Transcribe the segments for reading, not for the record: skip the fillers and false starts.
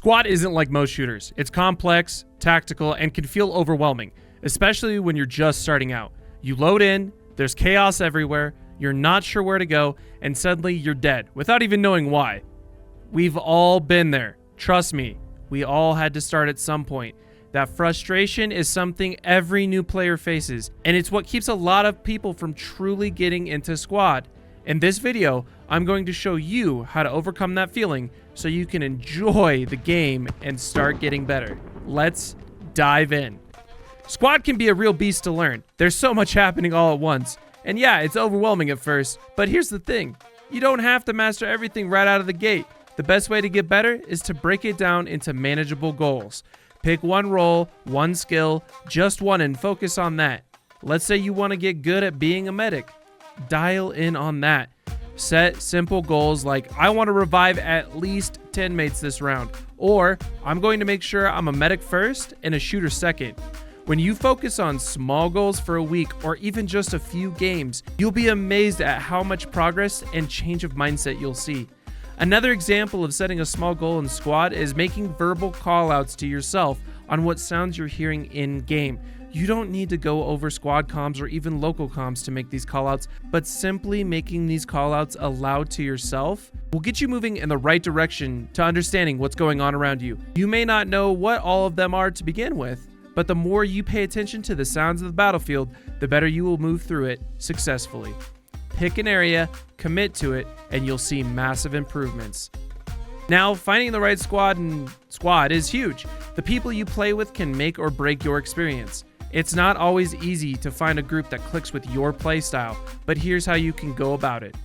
Squad isn't like most shooters. It's complex, tactical, and can feel overwhelming, especially when you're just starting out. You load in, there's chaos everywhere, you're not sure where to go, and suddenly you're dead without even knowing why. We've all been there. Trust me, we all had to start at some point. That frustration is something every new player faces, and it's what keeps a lot of people from truly getting into Squad. In this video, I'm going to show you how to overcome that feeling so you can enjoy the game and start getting better. Let's dive in. Squad can be a real beast to learn. There's so much happening all at once. And yeah, it's overwhelming at first, but here's the thing. You don't have to master everything right out of the gate. The best way to get better is to break it down into manageable goals. Pick one role, one skill, just one, and focus on that. Let's say you want to get good at being a medic. Dial in on that. Set simple goals like, I want to revive at least 10 mates this round, or I'm going to make sure I'm a medic first and a shooter second. When you focus on small goals for a week or even just a few games, you'll be amazed at how much progress and change of mindset you'll see. Another example of setting a small goal in Squad is making verbal callouts to yourself on what sounds you're hearing in game. You don't need to go over squad comms or even local comms to make these callouts, but simply making these callouts aloud to yourself will get you moving in the right direction to understanding what's going on around you. You may not know what all of them are to begin with, but the more you pay attention to the sounds of the battlefield, the better you will move through it successfully. Pick an area, commit to it, and you'll see massive improvements. Now, finding the right squad is huge. The people you play with can make or break your experience. It's not always easy to find a group that clicks with your playstyle, but here's how you can go about it.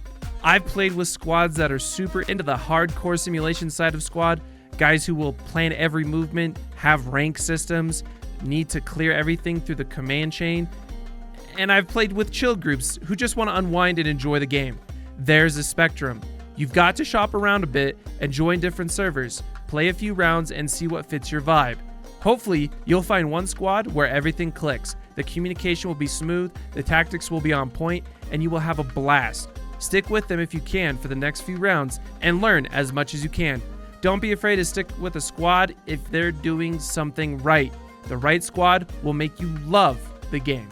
I've played with squads that are super into the hardcore simulation side of Squad, guys who will plan every movement, have rank systems, need to clear everything through the command chain, and I've played with chill groups who just want to unwind and enjoy the game. There's a spectrum. You've got to shop around a bit and join different servers, play a few rounds and see what fits your vibe. Hopefully, you'll find one squad where everything clicks, the communication will be smooth, the tactics will be on point, and you will have a blast. Stick with them if you can for the next few rounds and learn as much as you can. Don't be afraid to stick with a squad if they're doing something right. The right squad will make you love the game.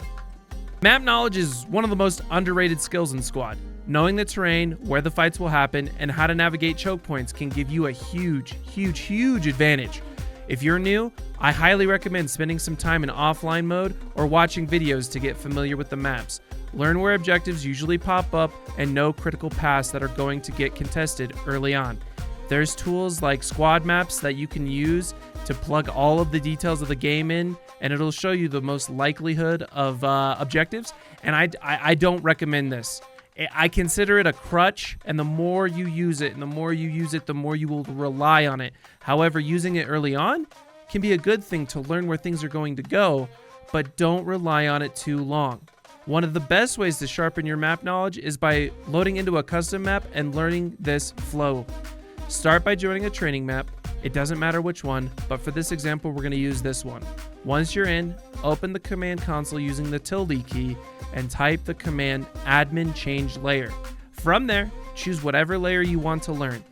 Map knowledge is one of the most underrated skills in Squad. Knowing the terrain, where the fights will happen, and how to navigate choke points can give you a huge advantage. If you're new, I highly recommend spending some time in offline mode or watching videos to get familiar with the maps. Learn where objectives usually pop up and know critical paths that are going to get contested early on. There's tools like Squad Maps that you can use to plug all of the details of the game in, and it'll show you the most likelihood of objectives, and I don't recommend this. I consider it a crutch, and the more you use it, the more you will rely on it. However, using it early on can be a good thing to learn where things are going to go, but don't rely on it too long. One of the best ways to sharpen your map knowledge is by loading into a custom map and learning this flow. Start by joining a training map. It doesn't matter which one, but for this example, we're going to use this one. Once you're in, open the command console using the tilde key and type the command admin change layer. From there, choose whatever layer you want to learn.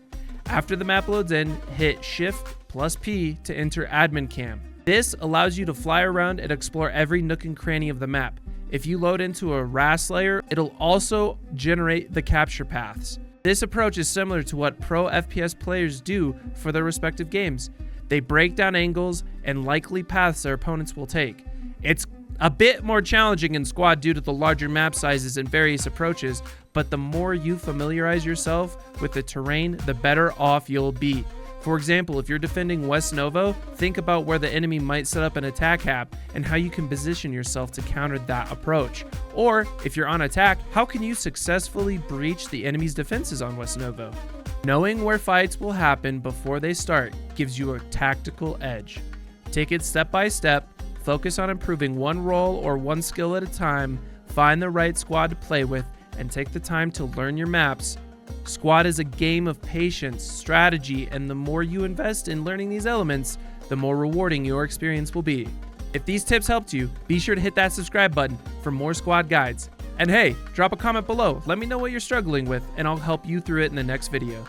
After the map loads in, hit Shift+P to enter admin cam. This allows you to fly around and explore every nook and cranny of the map. If you load into a RAS layer, it'll also generate the capture paths. This approach is similar to what pro FPS players do for their respective games. They break down angles and likely paths their opponents will take. It's a bit more challenging in Squad due to the larger map sizes and various approaches, but the more you familiarize yourself with the terrain, the better off you'll be. For example, if you're defending West Novo, think about where the enemy might set up an attack hab and how you can position yourself to counter that approach. Or, if you're on attack, how can you successfully breach the enemy's defenses on West Novo? Knowing where fights will happen before they start gives you a tactical edge. Take it step by step, focus on improving one role or one skill at a time, find the right squad to play with, and take the time to learn your maps. Squad is a game of patience, strategy, and the more you invest in learning these elements, the more rewarding your experience will be. If these tips helped you, be sure to hit that subscribe button for more Squad guides. And hey, drop a comment below, let me know what you're struggling with, and I'll help you through it in the next video.